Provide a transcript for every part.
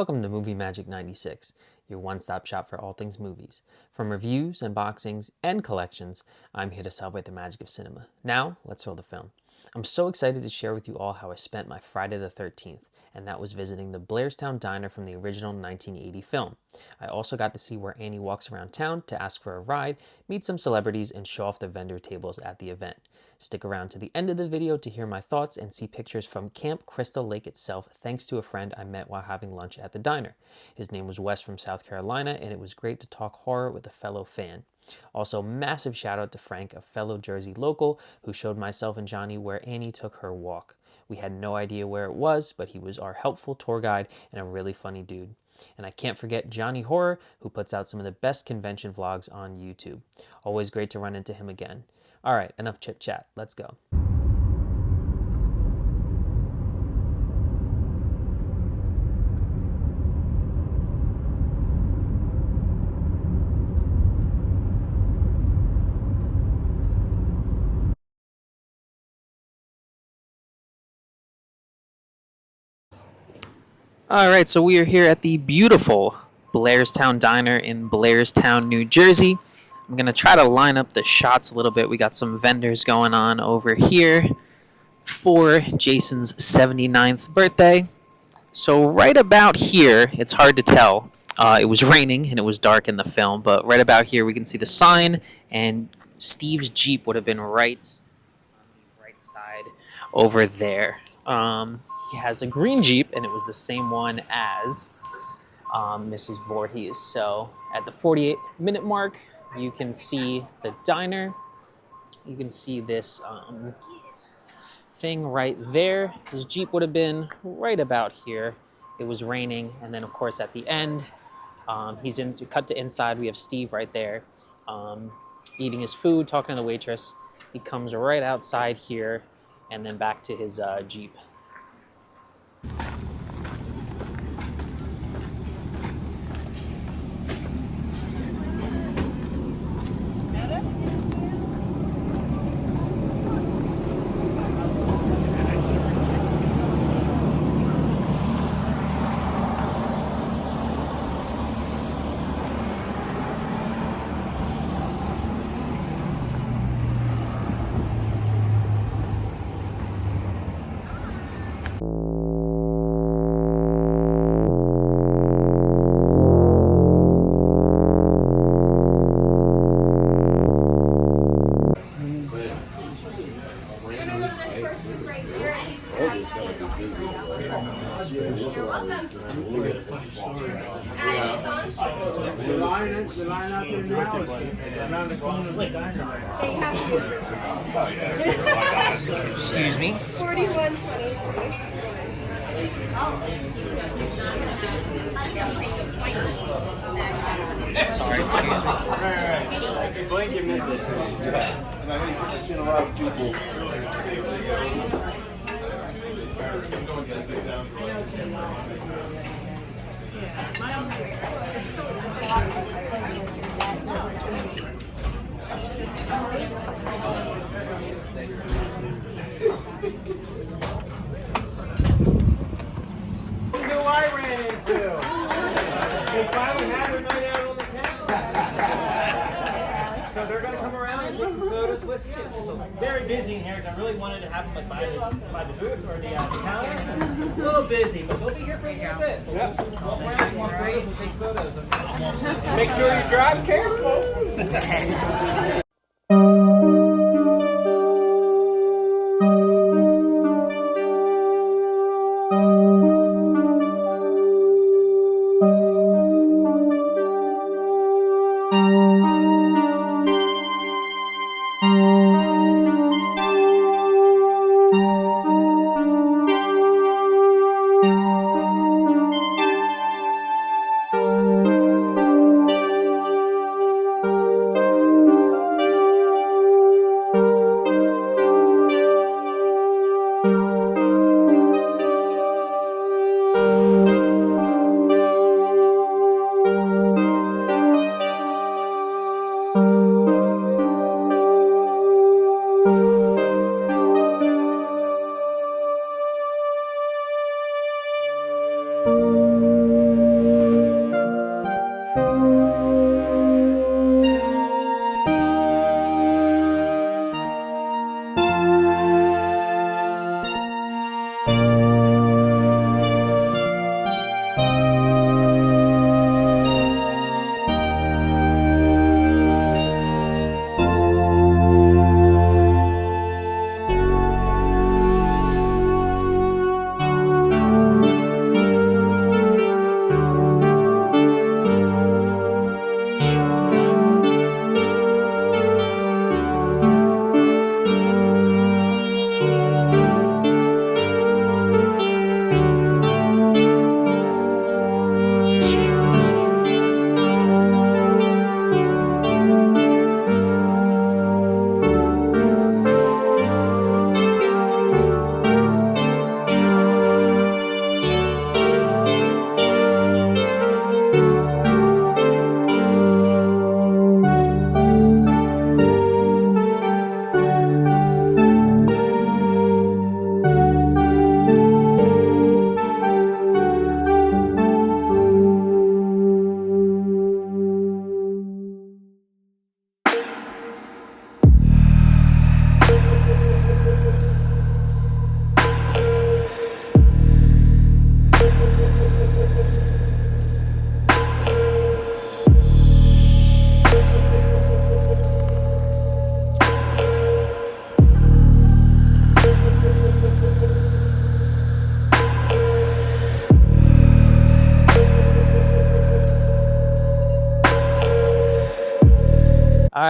Welcome to Movie Magic 96, your one-stop shop for all things movies. From reviews, unboxings, and collections, I'm here to celebrate the magic of cinema. Now, let's roll the film. I'm so excited to share with you all how I spent my Friday the 13th, and that was visiting the Blairstown diner from the original 1980 film. I also got to see where Annie walks around town to ask for a ride, meet some celebrities, and show off the vendor tables at the event. Stick around to the end of the video to hear my thoughts and see pictures from Camp Crystal Lake itself thanks to a friend I met while having lunch at the diner. His name was Wes from South Carolina, and it was great to talk horror with a fellow fan. Also, massive shout out to Frank, a fellow Jersey local, who showed myself and Johnny where Annie took her walk. We had no idea where it was, but he was our helpful tour guide and a really funny dude. And I can't forget Johnny Horror, who puts out some of the best convention vlogs on YouTube. Always great to run into him again. All right, enough chit chat. Let's go. All right, so we are here at the beautiful Blairstown Diner in Blairstown, New Jersey. I'm going to try to line up the shots a little bit. We got some vendors going on over here for Jason's 79th birthday. So right about here, it's hard to tell. It was raining and it was dark in the film, but right about here we can see the sign, and Steve's Jeep would have been right on the right side over there. He has a green Jeep, and it was the same one as Mrs. Voorhees. So at the 48-minute mark, you can see the diner. You can see this thing right there. His Jeep would have been right about here. It was raining, and then of course at the end, we cut to inside. We have Steve right there, eating his food, talking to the waitress. He comes right outside here, and then back to his Jeep. Excuse me. 4123. Sorry, excuse me. Right. Blink, you miss it. And I think you've seen a lot of people. Who I ran into? They finally had her night out on the town. So they're going to come around and take some photos with you. So very busy in here, because I really wanted to have them like by the booth or the counter. A little busy, but they'll be here for a little bit. Yep. Walk around, more photos, and take photos. Make sure you drive careful.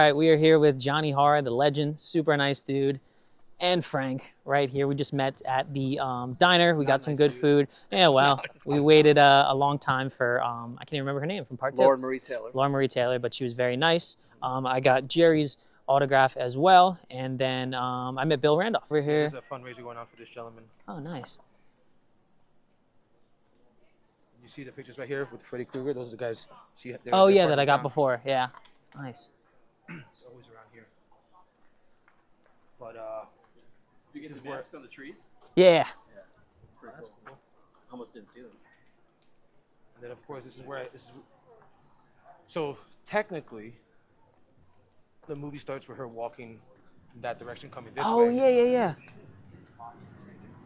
right, we are here with Johnny Har, the legend, super nice dude, and Frank right here. We just met at the diner. We got some good food. Yeah, well, we waited a long time for, I can't even remember her name from part 2. Lauren Marie Taylor. Lauren Marie Taylor, but she was very nice. I got Jerry's autograph as well, and then I met Bill Randolph. We're here. There's a fundraiser going on for this gentleman. Oh, nice. You see the pictures right here with Freddy Krueger? Those are the guys. Oh, yeah, that I got before. Yeah, nice. Always around here. But You get the mask on the trees? Yeah. that's cool. Almost didn't see them. And then of course this is where so technically the movie starts with her walking in that direction, coming this way. Oh, yeah.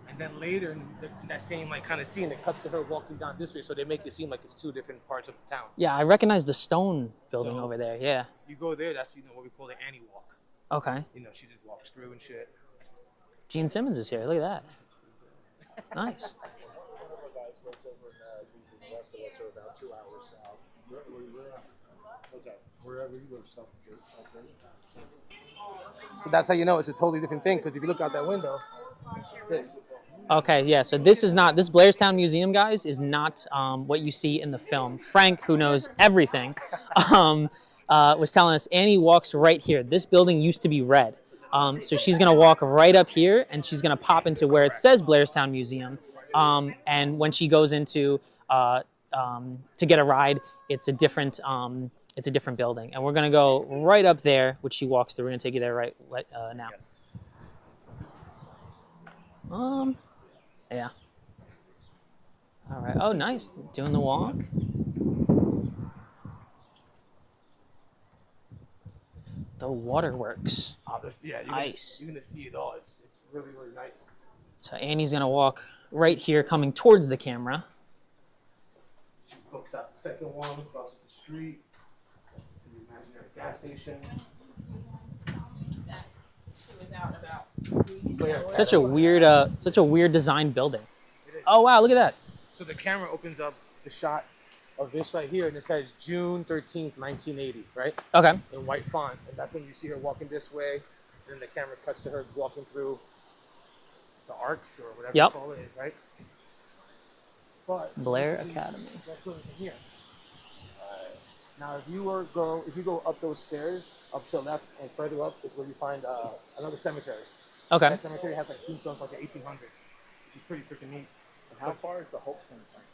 And then later in that same like kind of scene, it cuts to her walking down this way, so they make it seem like it's 2 different parts of the town. Yeah, I recognize the stone building So- over there. Yeah. You go there, that's what we call the Annie walk. Okay. She just walks through and shit. Gene Simmons is here. Look at that. Nice. So that's how you know it's a totally different thing, because if you look out that window, it's this. Okay, yeah, so this Blairstown Museum, guys, is not what you see in the film. Frank, who knows everything, was telling us Annie walks right here. This building used to be red. So she's going to walk right up here, and she's going to pop into where it says Blairstown Museum. And when she goes into to get a ride, it's a different building. And we're going to go right up there, which she walks through. We're going to take you there right now. Yeah. All right. Oh, nice. Doing the walk. The waterworks. You're Nice. You're gonna see it all. It's really, really nice. So Annie's gonna walk right here, coming towards the camera. She books out the second one, crosses the street to the imaginary gas station. Such a weird design building. Oh wow, look at that. So the camera opens up the shot of this right here, and it says June 13th, 1980, right? Okay. In white font, and that's when you see her walking this way, and then the camera cuts to her walking through the arcs or whatever you call it, right? But Blair Academy. that's going from here. Now, if you go up those stairs, up to the left and further up, is where you find another cemetery. Okay. That cemetery has like tombstones like the 1800s, which is pretty freaking neat. And how far is the Hope Cemetery?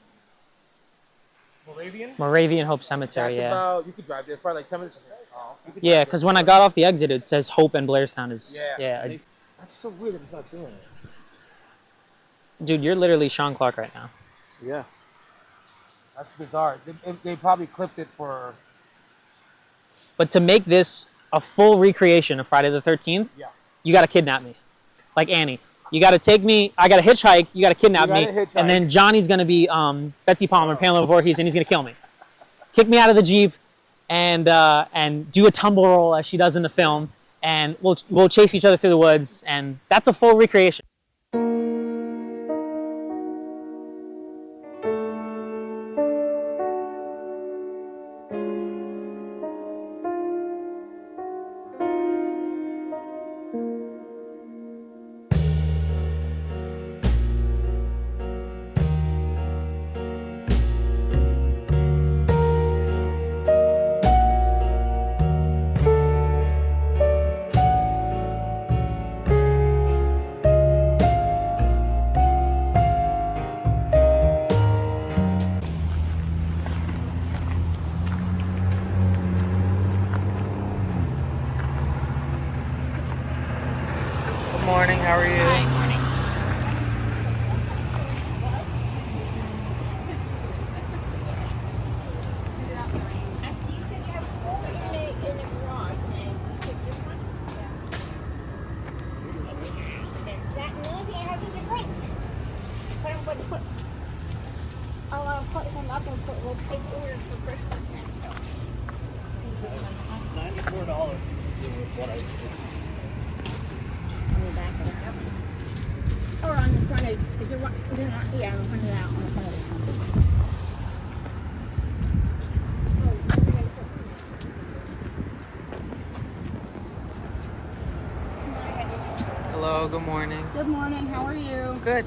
Moravian? Moravian Hope Cemetery. That's Yeah. about, you could drive there. It's probably like 10 minutes from here. Yeah, because when I got off the exit, it says Hope and Blairstown is. Yeah. That's so weird that it's not doing it. Dude, you're literally Sean Clark right now. Yeah. That's bizarre. They probably clipped it for... But to make this a full recreation of Friday the 13th, you got to kidnap me. Like Annie. You got to take me, I got to hitchhike, you got to kidnap me, and then Johnny's going to be Betsy Palmer, Pamela Voorhees, and he's going to kill me. Kick me out of the Jeep and do a tumble roll as she does in the film, and we'll chase each other through the woods, and that's a full recreation. Good morning, how are you? Hi, morning. Actually, you said you have 4 in the garage, and you took this one? Yeah. That and the only thing I have is the drink. But I'm going to put, I'll put them up and we'll take orders for Christmas then, so. $94 is what I did. On the back of the cup. Or on the front of, is there one, yeah, on the front of that, on the front of the morning. Good morning. How are you? Good.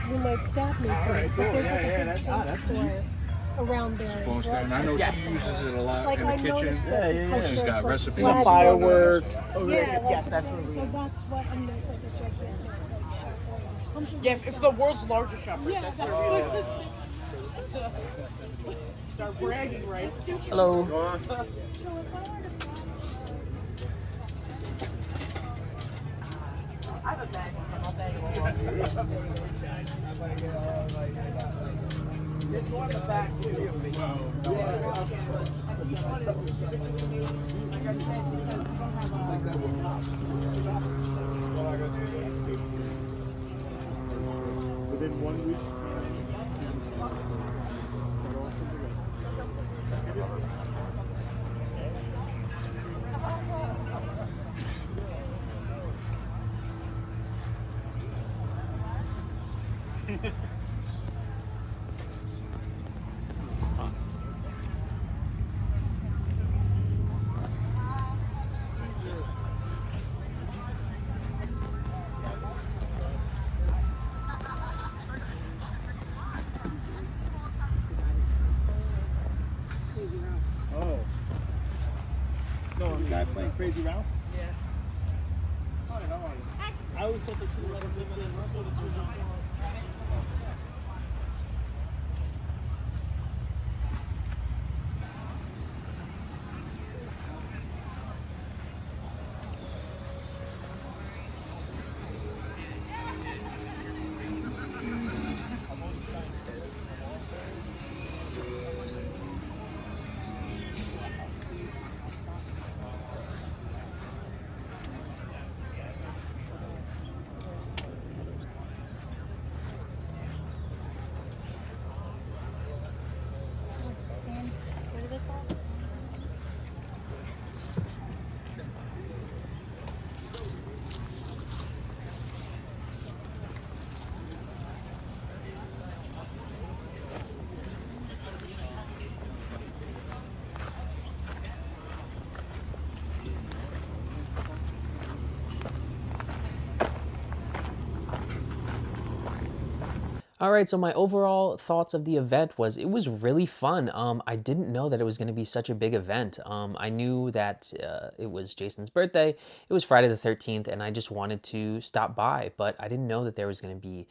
You might stop me for it, but there's like a big chain store around there. And I know she uses it a lot Like in the I kitchen. noticed that She's got recipes. flash Fireworks. yes, that's what so that's what, and there's like a gigantic like shop or something. Yes, it's the world's largest shop. Right? Yeah, that's what Start bragging, right? Hello. So if I were to I have a bag. I'll bag it. There's one in the back too. Within 1 week. Oh. So, the guy playing Crazy Ralph? Yeah. Hi, how are you? I always thought they should have let him live in the rest of the children. All right, so my overall thoughts of the event was it was really fun. I didn't know that it was going to be such a big event. I knew that it was Jason's birthday. It was Friday the 13th, and I just wanted to stop by, but I didn't know that there was going to be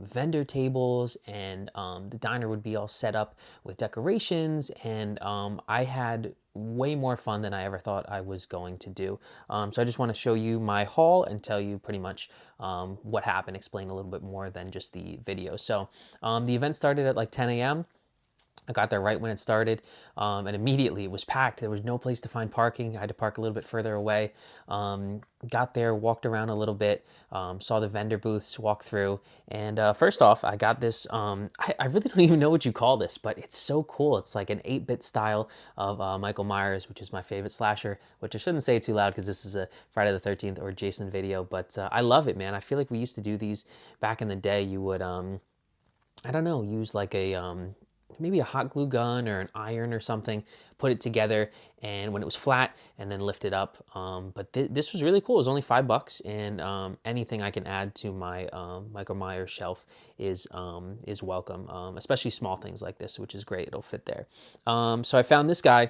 vendor tables, and the diner would be all set up with decorations, and I had way more fun than I ever thought I was going to do. So I just want to show you my haul and tell you pretty much what happened, explain a little bit more than just the video. So the event started at like 10 a.m. I got there right when it started, and immediately it was packed. There was no place to find parking. I had to park a little bit further away. Got there, walked around a little bit, saw the vendor booths, walked through, and first off, I got this, I really don't even know what you call this, but it's so cool. It's like an 8-bit style of Michael Myers, which is my favorite slasher, which I shouldn't say too loud because this is a Friday the 13th or Jason video, but I love it, man. I feel like we used to do these back in the day. You would, I don't know, use like a, maybe a hot glue gun or an iron or something, put it together, and when it was flat, and then lift it up. But this was really cool. It was only $5, and anything I can add to my Michael Myers shelf is welcome, especially small things like this, which is great. It'll fit there. So I found this guy.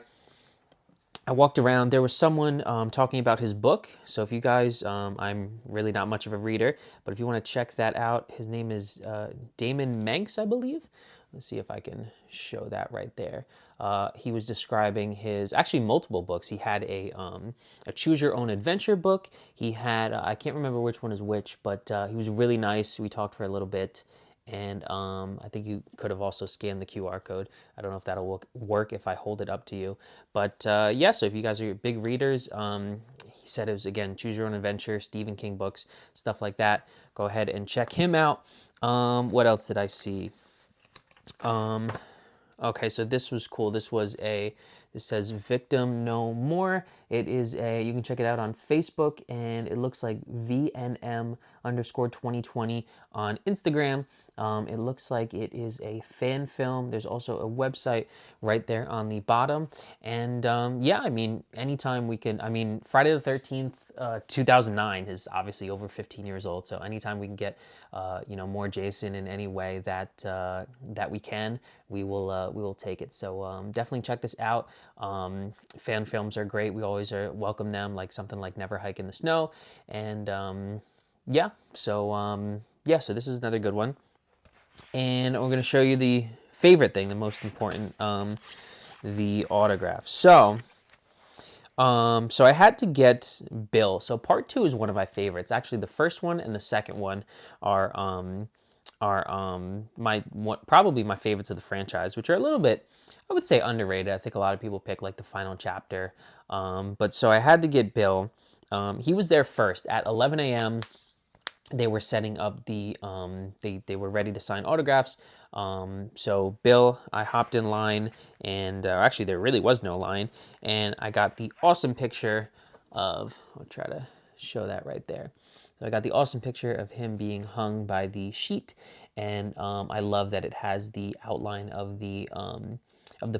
I walked around. There was someone talking about his book. So if you guys, I'm really not much of a reader, but if you want to check that out, his name is Damon Manx, I believe. Let's see if I can show that right there. He was describing his, actually multiple books. He had a Choose Your Own Adventure book. He had, I can't remember which one is which, but he was really nice. We talked for a little bit, and I think you could have also scanned the QR code. I don't know if that'll work if I hold it up to you. But yeah, so if you guys are big readers, he said it was, again, Choose Your Own Adventure, Stephen King books, stuff like that. Go ahead and check him out. What else did I see? Okay, so this was cool. This was this says Victim No More. It is you can check it out on Facebook, and it looks like VNM_2020 on Instagram. It looks like it is a fan film. There's also a website right there on the bottom. And yeah, I mean, anytime we can, I mean, Friday the 13th, 2009 is obviously over 15 years old. So anytime we can get, you know, more Jason in any way that that we can, we will take it. So definitely check this out. Fan films are great. We always welcome them, like something like Never Hike in the Snow. And yeah, so yeah, so this is another good one. And we're going to show you the favorite thing, the most important, the autograph. So I had to get Bill. So part 2 is one of my favorites. Actually, the first one and the second one are probably my favorites of the franchise, which are a little bit, I would say, underrated. I think a lot of people pick like the final chapter. But so I had to get Bill. He was there first at 11 a.m. They were setting up the, they were ready to sign autographs. So Bill, I hopped in line, and actually there really was no line, and I got the awesome picture of, I'll try to show that right there. So I got the awesome picture of him being hung by the sheet, and I love that it has the outline of the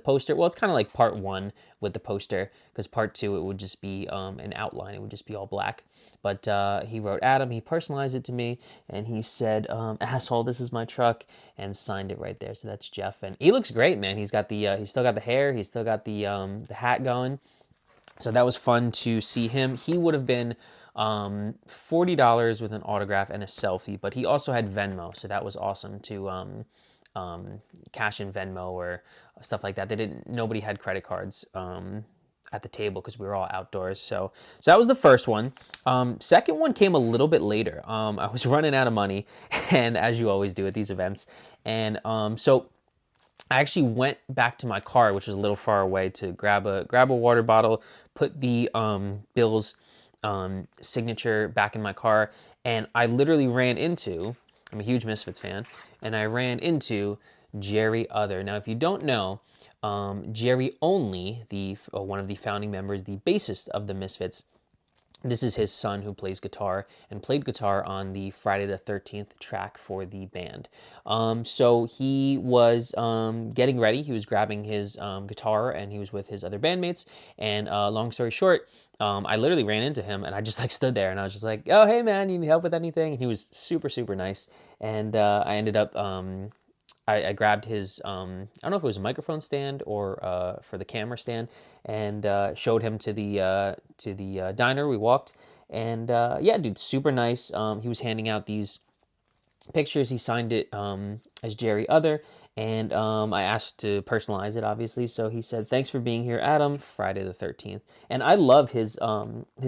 poster. Well, it's kind of like part 1 with the poster, because part 2 it would just be an outline. It would just be all black. But he wrote Adam. He personalized it to me, and he said, "Asshole, this is my truck," and signed it right there. So that's Jeff, and he looks great, man. He's got the he's still got the hair. He's still got the hat going. So that was fun to see him. He would have been $40 with an autograph and a selfie, but he also had Venmo, so that was awesome to cash in Venmo or stuff like that. Nobody had credit cards at the table because we were all outdoors. So that was the first one. Second one came a little bit later. I was running out of money, and as you always do at these events, and so I actually went back to my car, which was a little far away, to grab a water bottle, put the Bill's signature back in my car, and I literally ran into, I'm a huge Misfits fan, and I ran into Jerry Other. Now, if you don't know, Jerry Only, one of the founding members, the bassist of the Misfits, This is his son who plays guitar and played guitar on the Friday the 13th track for the band. So he was getting ready. He was grabbing his guitar and he was with his other bandmates. And long story short, I literally ran into him and I just like stood there and I was just like, oh, hey man, you need help with anything? And he was super, super nice. And I ended up I grabbed his, I don't know if it was a microphone stand or for the camera stand, and showed him to the diner. We walked, and yeah, dude, super nice. He was handing out these pictures. He signed it as Jerry Other, and I asked to personalize it, obviously. So he said, "Thanks for being here, Adam. Friday the 13th." And I love his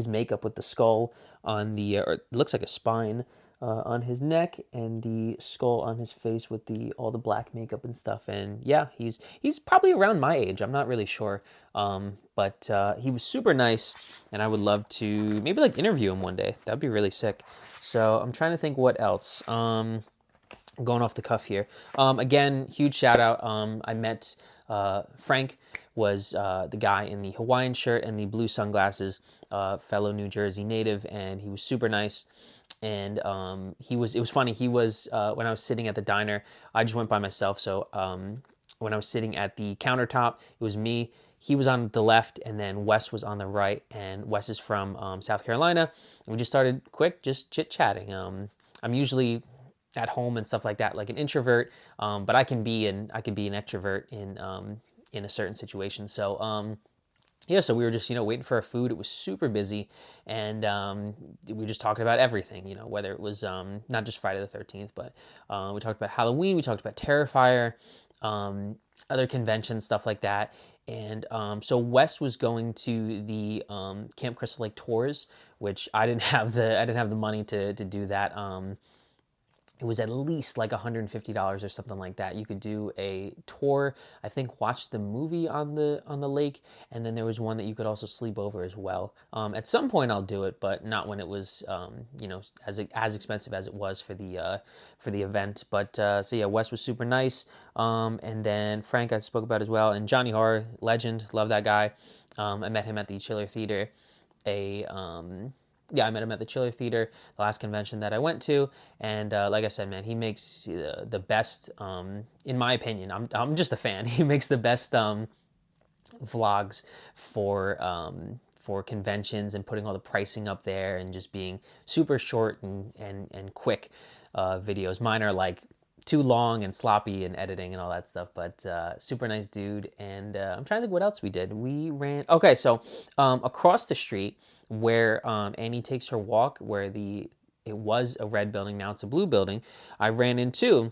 makeup with the skull on the, or it looks like a spine on his neck, and the skull on his face with all the black makeup and stuff. And yeah, he's probably around my age. I'm not really sure, but he was super nice, and I would love to maybe like interview him one day. That'd be really sick. So I'm trying to think what else. Going off the cuff here. Again, huge shout out. I met Frank, was the guy in the Hawaiian shirt and the blue sunglasses, fellow New Jersey native, and he was super nice. And it was funny. He was, when I was sitting at the diner, I just went by myself. So when I was sitting at the countertop, it was me. He was on the left, and then Wes was on the right. And Wes is from South Carolina. And we just started just chit-chatting. I'm usually at home and stuff like that, like an introvert, but I can be an extrovert in a certain situation. So yeah, so we were just, waiting for our food. It was super busy, and we were just talking about everything, whether it was not just Friday the 13th, but we talked about Halloween, we talked about Terrifier, other conventions, stuff like that. And so Wes was going to the Camp Crystal Lake tours, which I didn't have the money to do that. It was at least like $150 or something like that. You could do a tour, I think watch the movie on the lake, and then there was one that you could also sleep over as well. At some point I'll do it, but not when it was as expensive as it was for the event. But so yeah, Wes was super nice. And then Frank I spoke about as well, and Johnny Horror, legend, love that guy. I met him at the Chiller Theater. I met him at the Chiller Theater, the last convention that I went to, and like I said, man, he makes the best, in my opinion, I'm just a fan, he makes the best vlogs for conventions, and putting all the pricing up there, and just being super short and quick videos. Mine are like too long and sloppy in editing and all that stuff, but super nice dude. And I'm trying to think what else we did. We ran, okay, so across the street where Annie takes her walk, where it was a red building, now it's a blue building, I ran into,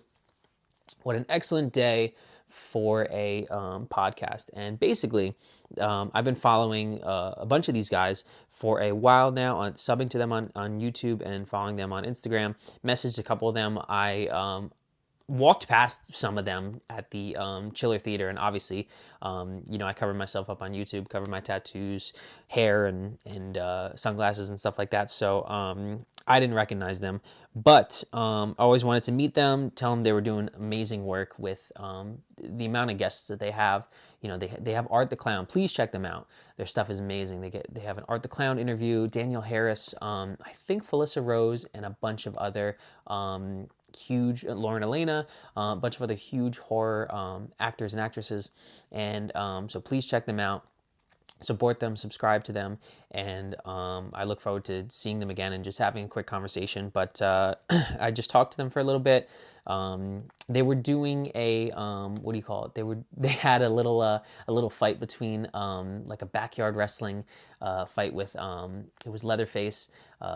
what an excellent day for a podcast. And basically, I've been following a bunch of these guys for a while now, subbing to them on YouTube and following them on Instagram. Messaged a couple of them. I walked past some of them at the Chiller Theater, and obviously, I covered myself up on YouTube, covered my tattoos, hair, and sunglasses and stuff like that. So I didn't recognize them, but I always wanted to meet them, tell them they were doing amazing work with the amount of guests that they have. They have Art the Clown. Please check them out. Their stuff is amazing. They have an Art the Clown interview, Daniel Harris, I think Felissa Rose, and a bunch of other huge, Lauren Elena, a bunch of other huge horror actors and actresses. And so please check them out, support them, subscribe to them, and I look forward to seeing them again and just having a quick conversation. But I just talked to them for a little bit. They were doing a what do you call it? They had a little fight between like a backyard wrestling fight with it was Leatherface,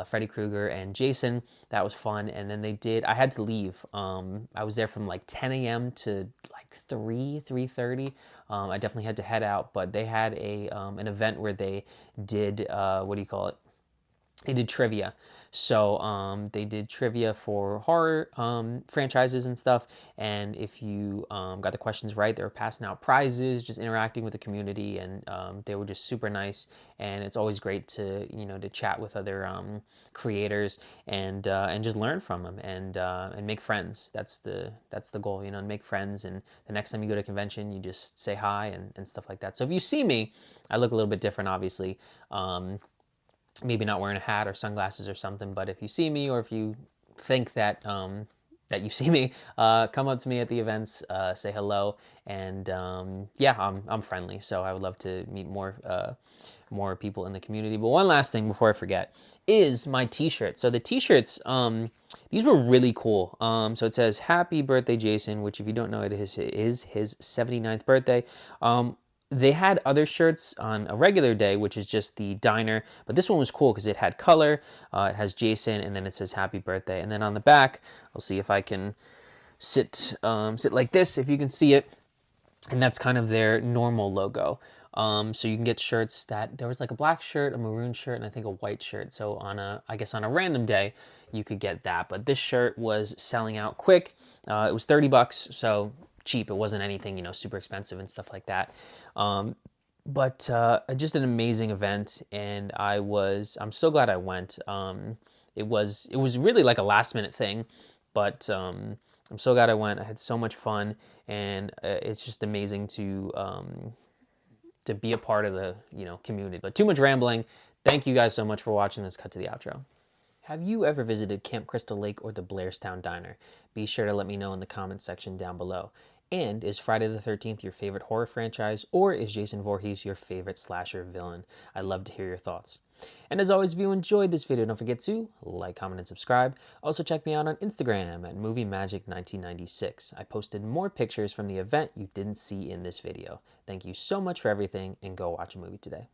Freddy Krueger, and Jason. That was fun. And then I had to leave. I was there from like 10 a.m. to like 3:30. I definitely had to head out, but they had an event where they did what do you call it? They did trivia. So they did trivia for horror franchises and stuff. And if you got the questions right, they were passing out prizes, just interacting with the community, and they were just super nice. And it's always great to to chat with other creators and just learn from them and make friends. That's the goal, to make friends. And the next time you go to a convention, you just say hi and stuff like that. So if you see me, I look a little bit different, obviously. maybe not wearing a hat or sunglasses or something, but if you see me or if you think that that you see me, come up to me at the events, say hello, and yeah, I'm friendly, so I would love to meet more people in the community. But one last thing before I forget is my t-shirts. So the t-shirts, these were really cool. So it says "Happy Birthday, Jason," which, if you don't know, it is his 79th birthday. They had other shirts on a regular day, which is just the diner, but this one was cool because it had color. It has Jason, and then it says "Happy Birthday," and then on the back, I'll see if I can sit like this, if you can see it, and that's kind of their normal logo. So you can get shirts that there was like a black shirt, a maroon shirt, and I think a white shirt. So I guess on a random day, you could get that. But this shirt was selling out quick. It was $30, so cheap. It wasn't anything, you know, super expensive and stuff like that. But just an amazing event, and I'm so glad I went. It was really like a last minute thing, but I'm so glad I went. I had so much fun, and it's just amazing to be a part of the, you know, community. But too much rambling. Thank you guys so much for watching. Let's cut to the outro. Have you ever visited Camp Crystal Lake or the Blairstown Diner? Be sure to let me know in the comments section down below. And is Friday the 13th your favorite horror franchise, or is Jason Voorhees your favorite slasher villain? I'd love to hear your thoughts. And as always, if you enjoyed this video, don't forget to like, comment, and subscribe. Also check me out on Instagram at MovieMagic1996. I posted more pictures from the event you didn't see in this video. Thank you so much for everything, and go watch a movie today.